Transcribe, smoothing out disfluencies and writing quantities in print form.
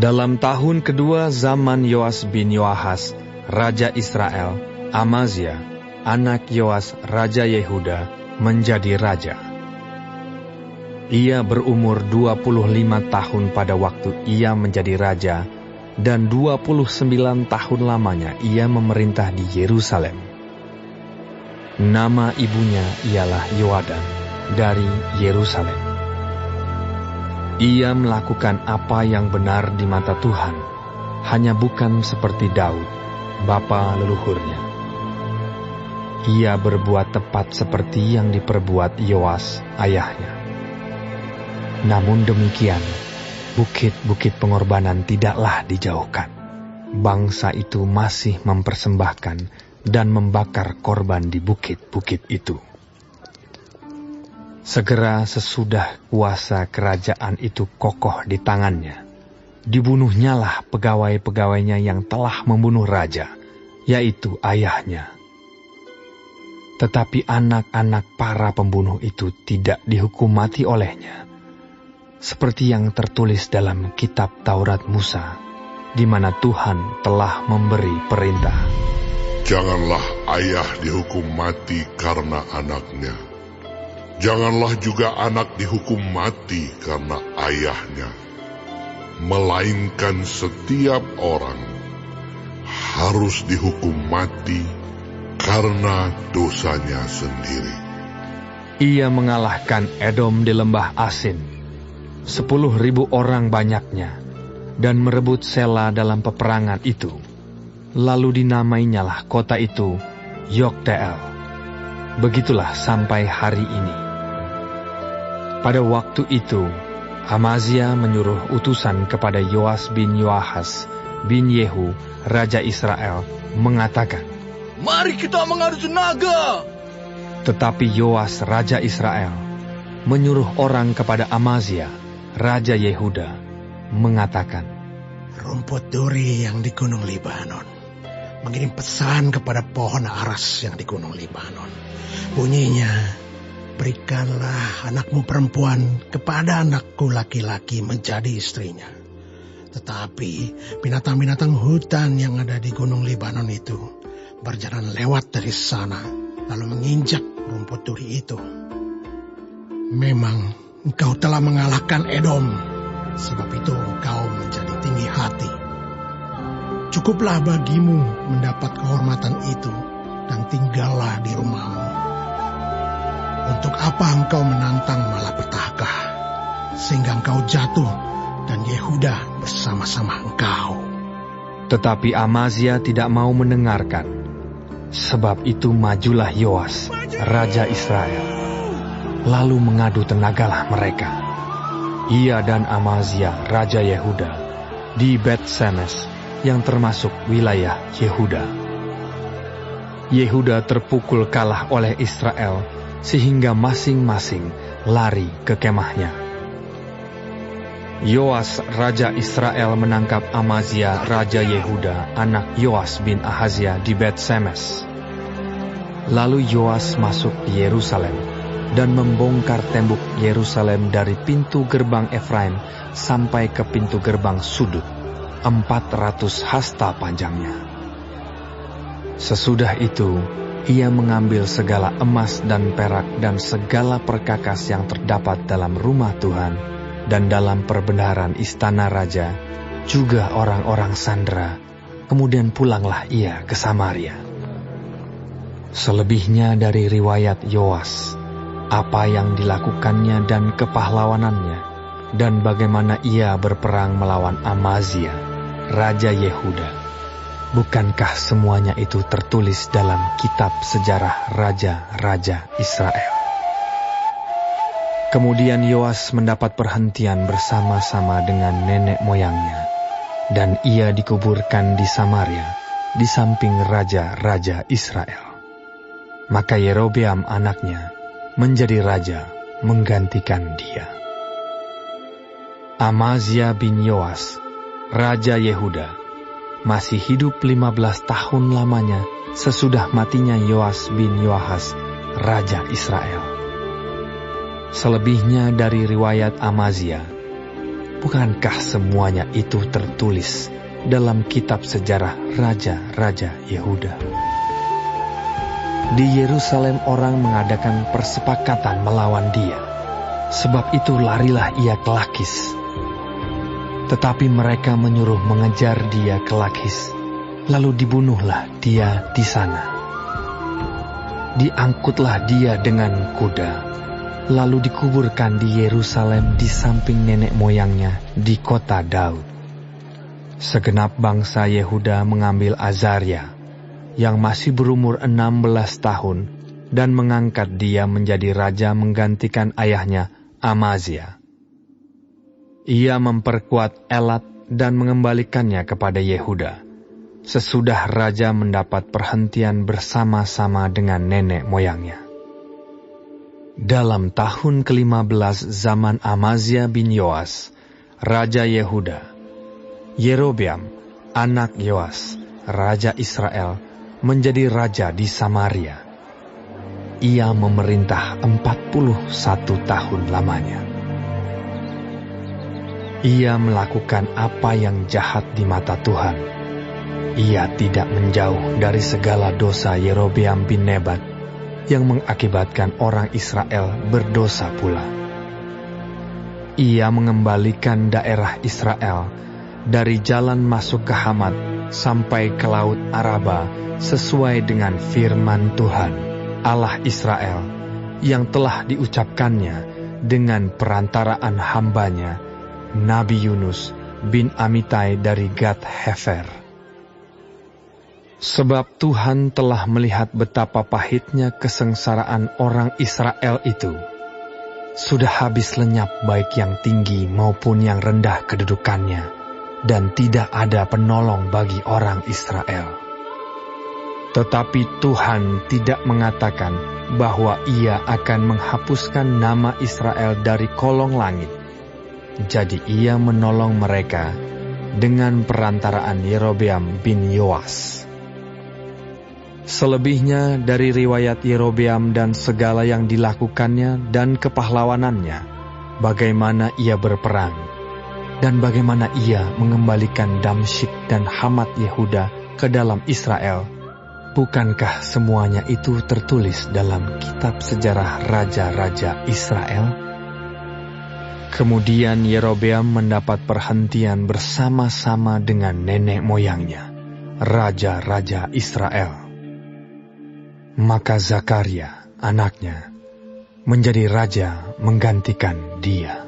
Dalam tahun kedua zaman Yoas bin Yoahas, Raja Israel, Amazia, anak Yoas, Raja Yehuda, menjadi raja. Ia berumur 25 tahun pada waktu ia menjadi raja, dan 29 tahun lamanya ia memerintah di Yerusalem. Nama ibunya ialah Yoadan dari Yerusalem. Ia melakukan apa yang benar di mata Tuhan, hanya bukan seperti Daud, bapa leluhurnya. Ia berbuat tepat seperti yang diperbuat Yoas, ayahnya. Namun demikian, bukit-bukit pengorbanan tidaklah dijauhkan. Bangsa itu masih mempersembahkan dan membakar korban di bukit-bukit itu. Segera sesudah kuasa kerajaan itu kokoh di tangannya, dibunuhnyalah pegawai-pegawainya yang telah membunuh raja, yaitu ayahnya. Tetapi anak-anak para pembunuh itu tidak dihukum mati olehnya, seperti yang tertulis dalam kitab Taurat Musa, di mana Tuhan telah memberi perintah. Janganlah ayah dihukum mati karena anaknya. Janganlah juga anak dihukum mati karena ayahnya. Melainkan setiap orang harus dihukum mati karena dosanya sendiri. Ia mengalahkan Edom di lembah Asin, 10.000 orang banyaknya, dan merebut Sela dalam peperangan itu. Lalu dinamainyalah kota itu Yokteel. Begitulah sampai hari ini. Pada waktu itu, Amazia menyuruh utusan kepada Yoas bin Yoahas bin Yehu, Raja Israel, mengatakan, "Mari kita mengadu tenaga." Tetapi Yoas, Raja Israel, menyuruh orang kepada Amazia, Raja Yehuda, mengatakan, "Rumput duri yang di Gunung Libanon mengirim pesan kepada pohon aras yang di Gunung Libanon. Bunyinya, berikanlah anakmu perempuan kepada anakku laki-laki menjadi istrinya. Tetapi binatang-binatang hutan yang ada di Gunung Libanon itu berjalan lewat dari sana, lalu menginjak rumput duri itu. Memang engkau telah mengalahkan Edom, sebab itu engkau menjadi tinggi hati. Cukuplah bagimu mendapat kehormatan itu dan tinggallah di rumahmu. Untuk apa engkau menantang malapetaka, sehingga engkau jatuh dan Yehuda bersama-sama engkau?" Tetapi Amazia tidak mau mendengarkan. Sebab itu majulah Yoas, Raja Israel, lalu mengadu tenagalah mereka. Ia dan Amazia, Raja Yehuda, di Bet-Semes, yang termasuk wilayah Yehuda. Yehuda terpukul kalah oleh Israel, sehingga masing-masing lari ke kemahnya. Yoas, Raja Israel, menangkap Amazia, Raja Yehuda, anak Yoas bin Ahazia, di Bet-Semes. Lalu Yoas masuk di Yerusalem dan membongkar tembok Yerusalem dari pintu gerbang Efraim sampai ke pintu gerbang sudut, 400 hasta panjangnya. Sesudah itu, ia mengambil segala emas dan perak dan segala perkakas yang terdapat dalam rumah Tuhan dan dalam perbendaharaan istana raja, juga orang-orang sandera. Kemudian pulanglah ia ke Samaria. Selebihnya dari riwayat Yoas, apa yang dilakukannya dan kepahlawanannya, dan bagaimana ia berperang melawan Amazia, Raja Yehuda, bukankah semuanya itu tertulis dalam kitab sejarah raja-raja Israel? Kemudian Yoas mendapat perhentian bersama-sama dengan nenek moyangnya, dan ia dikuburkan di Samaria, di samping raja-raja Israel. Maka Yerobeam anaknya menjadi raja menggantikan dia. Amazia bin Yoas, Raja Yehuda, masih hidup 15 tahun lamanya sesudah matinya Yoas bin Yoahas, Raja Israel. Selebihnya dari riwayat Amazia, bukankah semuanya itu tertulis dalam kitab sejarah raja-raja Yehuda? Di Yerusalem orang mengadakan persepakatan melawan dia. Sebab itu larilah ia ke Lakis. Tetapi mereka menyuruh mengejar dia ke Lakis, lalu dibunuhlah dia di sana. Diangkutlah dia dengan kuda, lalu dikuburkan di Yerusalem di samping nenek moyangnya di kota Daud. Segenap bangsa Yehuda mengambil Azaria, yang masih berumur 16 tahun, dan mengangkat dia menjadi raja menggantikan ayahnya Amazia. Ia memperkuat Elat dan mengembalikannya kepada Yehuda, sesudah raja mendapat perhentian bersama-sama dengan nenek moyangnya. Dalam tahun ke-15 zaman Amazia bin Yoas, raja Yehuda, Yerobeam, anak Yoas, raja Israel, menjadi raja di Samaria. Ia memerintah 41 tahun lamanya. Ia melakukan apa yang jahat di mata Tuhan. Ia tidak menjauh dari segala dosa Yerobeam bin Nebat yang mengakibatkan orang Israel berdosa pula. Ia mengembalikan daerah Israel dari jalan masuk ke Hamat sampai ke Laut Araba sesuai dengan firman Tuhan, Allah Israel, yang telah diucapkannya dengan perantaraan hambanya, Nabi Yunus bin Amitai dari Gad-Hefer. Sebab Tuhan telah melihat betapa pahitnya kesengsaraan orang Israel itu. Sudah habis lenyap baik yang tinggi maupun yang rendah kedudukannya, dan tidak ada penolong bagi orang Israel. Tetapi Tuhan tidak mengatakan bahwa Ia akan menghapuskan nama Israel dari kolong langit. Jadi Ia menolong mereka dengan perantaraan Yerobeam bin Yoas. Selebihnya dari riwayat Yerobeam dan segala yang dilakukannya dan kepahlawanannya, bagaimana ia berperang, dan bagaimana ia mengembalikan Damsyik dan Hamat Yehuda ke dalam Israel, bukankah semuanya itu tertulis dalam kitab sejarah raja-raja Israel? Kemudian Yerobeam mendapat perhentian bersama-sama dengan nenek moyangnya, raja-raja Israel. Maka Zakaria, anaknya, menjadi raja menggantikan dia.